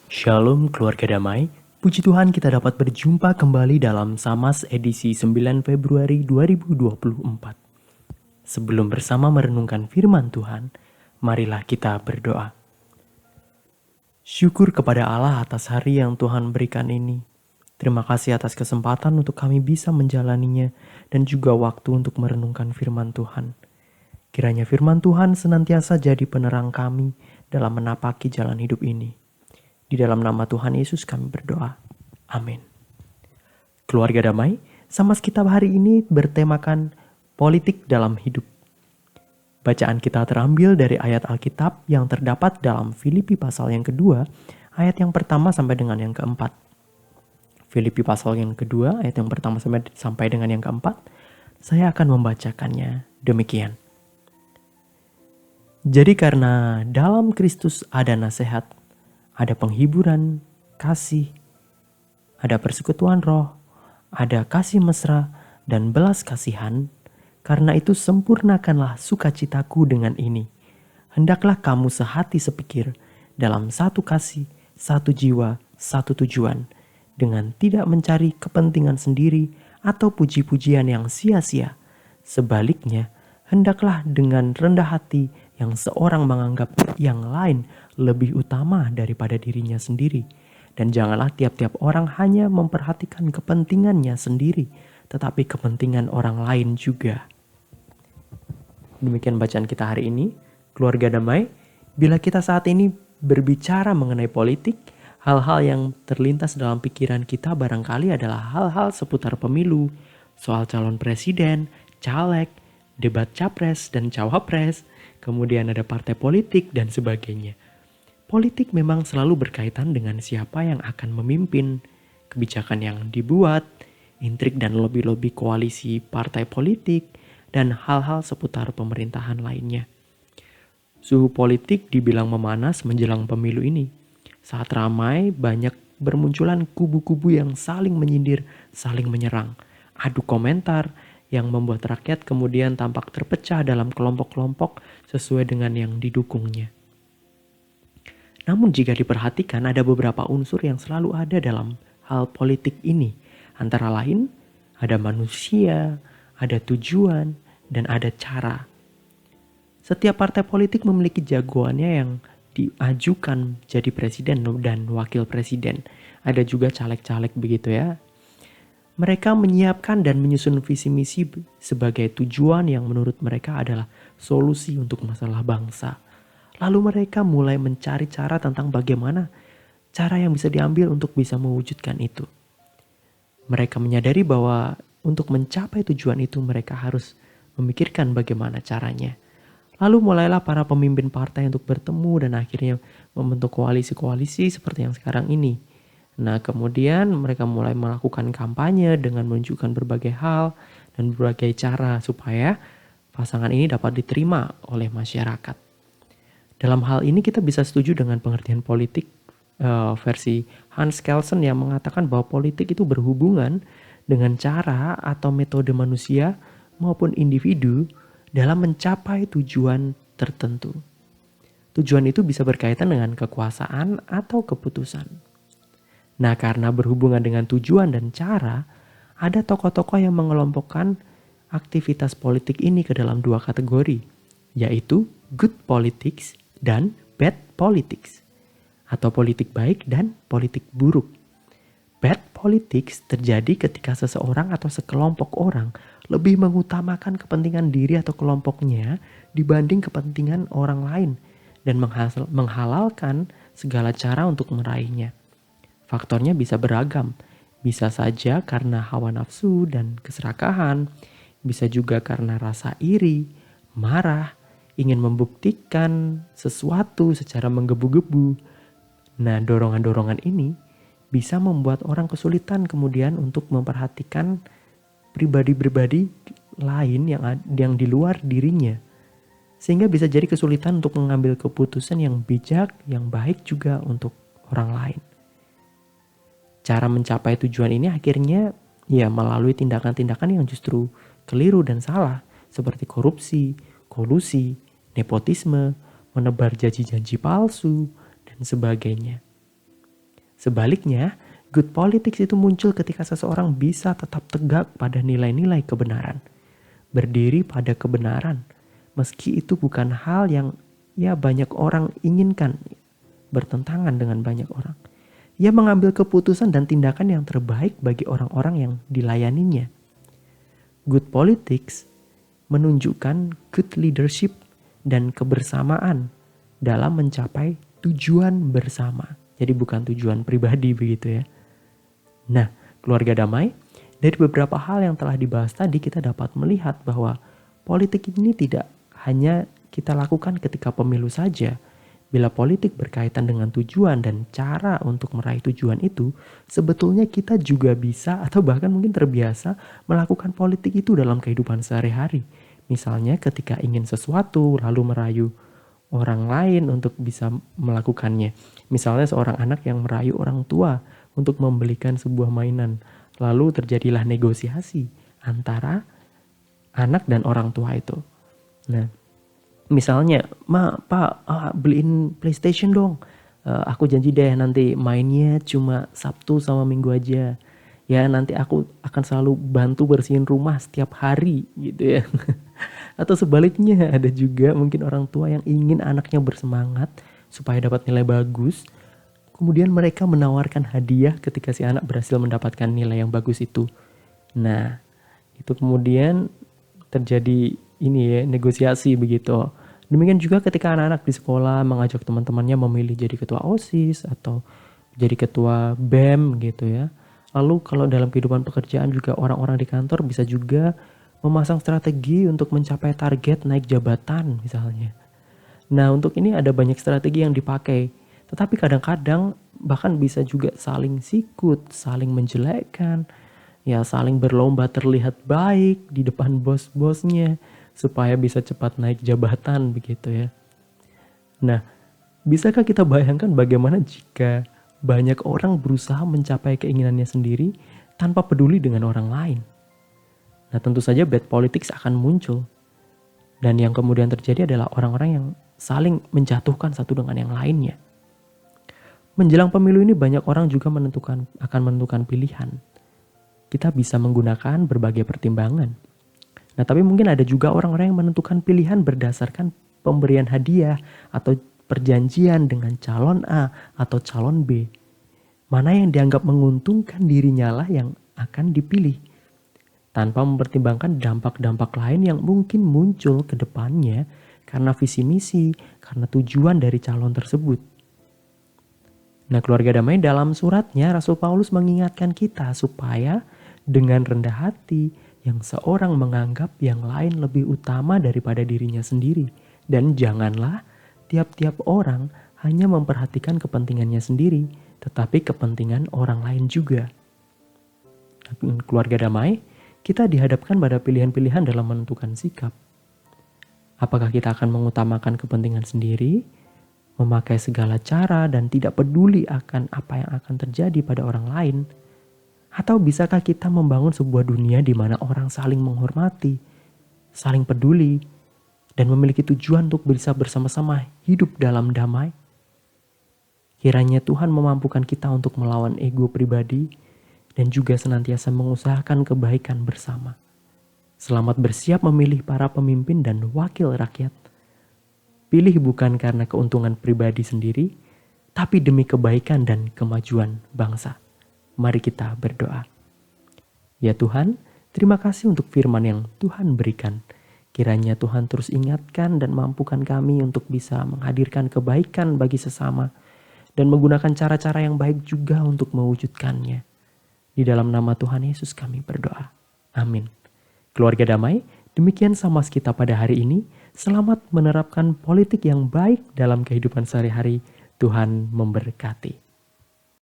Shalom keluarga damai, puji Tuhan kita dapat berjumpa kembali dalam Samas edisi 9 Februari 2024. Sebelum bersama merenungkan firman Tuhan, marilah kita berdoa. Syukur kepada Allah atas hari yang Tuhan berikan ini. Terima kasih atas kesempatan untuk kami bisa menjalaninya dan juga waktu untuk merenungkan firman Tuhan. Kiranya firman Tuhan senantiasa jadi penerang kami dalam menapaki jalan hidup ini. Di dalam nama Tuhan Yesus kami berdoa. Amin. Keluarga damai, Samas kita hari ini bertemakan politik dalam hidup. Bacaan kita terambil dari ayat Alkitab yang terdapat dalam Filipi pasal yang kedua, ayat yang pertama sampai dengan yang keempat. Filipi pasal yang kedua, ayat yang pertama sampai dengan yang keempat, saya akan membacakannya demikian. Jadi karena dalam Kristus ada nasihat, ada penghiburan, kasih, ada persekutuan roh, ada kasih mesra, dan belas kasihan. Karena itu sempurnakanlah sukacitaku dengan ini. Hendaklah kamu sehati sepikir, dalam satu kasih, satu jiwa, satu tujuan, dengan tidak mencari kepentingan sendiri atau puji-pujian yang sia-sia. Sebaliknya, hendaklah dengan rendah hati yang seorang menganggap yang lain lebih utama daripada dirinya sendiri. Dan janganlah tiap-tiap orang hanya memperhatikan kepentingannya sendiri, tetapi kepentingan orang lain juga. Demikian bacaan kita hari ini. Keluarga damai, bila kita saat ini berbicara mengenai politik, hal-hal yang terlintas dalam pikiran kita barangkali adalah hal-hal seputar pemilu, soal calon presiden, caleg, debat capres dan cawapres, kemudian ada partai politik dan sebagainya. Politik memang selalu berkaitan dengan siapa yang akan memimpin, kebijakan yang dibuat, intrik dan lobi-lobi koalisi partai politik, dan hal-hal seputar pemerintahan lainnya. Suhu politik dibilang memanas menjelang pemilu ini. Saat ramai, banyak bermunculan kubu-kubu yang saling menyindir, saling menyerang, adu komentar, yang membuat rakyat kemudian tampak terpecah dalam kelompok-kelompok sesuai dengan yang didukungnya. Namun jika diperhatikan ada beberapa unsur yang selalu ada dalam hal politik ini. Antara lain ada manusia, ada tujuan, dan ada cara. Setiap partai politik memiliki jagoannya yang diajukan jadi presiden dan wakil presiden. Ada juga caleg-caleg begitu ya. Mereka menyiapkan dan menyusun visi misi sebagai tujuan yang menurut mereka adalah solusi untuk masalah bangsa. Lalu mereka mulai mencari cara tentang bagaimana cara yang bisa diambil untuk bisa mewujudkan itu. Mereka menyadari bahwa untuk mencapai tujuan itu mereka harus memikirkan bagaimana caranya. Lalu mulailah para pemimpin partai untuk bertemu dan akhirnya membentuk koalisi-koalisi seperti yang sekarang ini. Nah, kemudian mereka mulai melakukan kampanye dengan menunjukkan berbagai hal dan berbagai cara supaya pasangan ini dapat diterima oleh masyarakat. Dalam hal ini kita bisa setuju dengan pengertian politik versi Hans Kelsen yang mengatakan bahwa politik itu berhubungan dengan cara atau metode manusia maupun individu dalam mencapai tujuan tertentu. Tujuan itu bisa berkaitan dengan kekuasaan atau keputusan. Nah, karena berhubungan dengan tujuan dan cara, ada tokoh-tokoh yang mengelompokkan aktivitas politik ini ke dalam dua kategori, yaitu good politics dan bad politics, atau politik baik dan politik buruk. Bad politics terjadi ketika seseorang atau sekelompok orang lebih mengutamakan kepentingan diri atau kelompoknya dibanding kepentingan orang lain dan menghalalkan segala cara untuk meraihnya. Faktornya bisa beragam, bisa saja karena hawa nafsu dan keserakahan, bisa juga karena rasa iri, marah, ingin membuktikan sesuatu secara menggebu-gebu. Nah, dorongan-dorongan ini bisa membuat orang kesulitan kemudian untuk memperhatikan pribadi-pribadi lain yang di luar dirinya. Sehingga bisa jadi kesulitan untuk mengambil keputusan yang bijak, yang baik juga untuk orang lain. Cara mencapai tujuan ini akhirnya ya melalui tindakan-tindakan yang justru keliru dan salah, seperti korupsi, kolusi, nepotisme, menebar janji-janji palsu, dan sebagainya. Sebaliknya, good politics itu muncul ketika seseorang bisa tetap tegak pada nilai-nilai kebenaran. Berdiri pada kebenaran, meski itu bukan hal yang banyak orang inginkan, bertentangan dengan banyak orang. Ia mengambil keputusan dan tindakan yang terbaik bagi orang-orang yang dilayaninya. Good politics menunjukkan good leadership dan kebersamaan dalam mencapai tujuan bersama. Jadi bukan tujuan pribadi begitu ya. Nah, keluarga damai, dari beberapa hal yang telah dibahas tadi kita dapat melihat bahwa politik ini tidak hanya kita lakukan ketika pemilu saja. Bila politik berkaitan dengan tujuan dan cara untuk meraih tujuan itu, sebetulnya kita juga bisa atau bahkan mungkin terbiasa melakukan politik itu dalam kehidupan sehari-hari. Misalnya ketika ingin sesuatu lalu merayu orang lain untuk bisa melakukannya. Misalnya seorang anak yang merayu orang tua untuk membelikan sebuah mainan. Lalu terjadilah negosiasi antara anak dan orang tua itu. Nah, misalnya, Pak, beliin PlayStation dong. Aku janji deh nanti mainnya cuma Sabtu sama Minggu aja. Ya nanti aku akan selalu bantu bersihin rumah setiap hari gitu ya. Atau sebaliknya, ada juga mungkin orang tua yang ingin anaknya bersemangat supaya dapat nilai bagus. Kemudian mereka menawarkan hadiah ketika si anak berhasil mendapatkan nilai yang bagus itu. Nah, itu kemudian terjadi negosiasi begitu. Demikian juga ketika anak-anak di sekolah mengajak teman-temannya memilih jadi ketua OSIS atau jadi ketua BEM gitu ya. Lalu kalau dalam kehidupan pekerjaan juga orang-orang di kantor bisa juga memasang strategi untuk mencapai target naik jabatan misalnya. Nah, untuk ini ada banyak strategi yang dipakai. Tetapi kadang-kadang bahkan bisa juga saling sikut, saling menjelekkan, ya saling berlomba terlihat baik di depan bos-bosnya supaya bisa cepat naik jabatan begitu ya. Nah, bisakah kita bayangkan bagaimana jika banyak orang berusaha mencapai keinginannya sendiri tanpa peduli dengan orang lain? Nah, tentu saja bad politics akan muncul. Dan yang kemudian terjadi adalah orang-orang yang saling menjatuhkan satu dengan yang lainnya. Menjelang pemilu ini banyak orang juga akan menentukan pilihan. Kita bisa menggunakan berbagai pertimbangan. Nah, tapi mungkin ada juga orang-orang yang menentukan pilihan berdasarkan pemberian hadiah atau perjanjian dengan calon A atau calon B. Mana yang dianggap menguntungkan dirinya lah yang akan dipilih. Tanpa mempertimbangkan dampak-dampak lain yang mungkin muncul ke depannya karena visi misi, karena tujuan dari calon tersebut. Nah, keluarga damai, dalam suratnya Rasul Paulus mengingatkan kita supaya dengan rendah hati yang seorang menganggap yang lain lebih utama daripada dirinya sendiri. Dan janganlah tiap-tiap orang hanya memperhatikan kepentingannya sendiri, tetapi kepentingan orang lain juga. Keluarga damai, kita dihadapkan pada pilihan-pilihan dalam menentukan sikap. Apakah kita akan mengutamakan kepentingan sendiri, memakai segala cara dan tidak peduli akan apa yang akan terjadi pada orang lain? Atau bisakah kita membangun sebuah dunia di mana orang saling menghormati, saling peduli, dan memiliki tujuan untuk bisa bersama-sama hidup dalam damai? Kiranya Tuhan memampukan kita untuk melawan ego pribadi dan juga senantiasa mengusahakan kebaikan bersama. Selamat bersiap memilih para pemimpin dan wakil rakyat. Pilih bukan karena keuntungan pribadi sendiri, tapi demi kebaikan dan kemajuan bangsa. Mari kita berdoa. Ya Tuhan, terima kasih untuk firman yang Tuhan berikan. Kiranya Tuhan terus ingatkan dan mampukan kami untuk bisa menghadirkan kebaikan bagi sesama dan menggunakan cara-cara yang baik juga untuk mewujudkannya. Di dalam nama Tuhan Yesus kami berdoa. Amin. Keluarga damai, demikian Samas kita pada hari ini. Selamat menerapkan politik yang baik dalam kehidupan sehari-hari. Tuhan memberkati.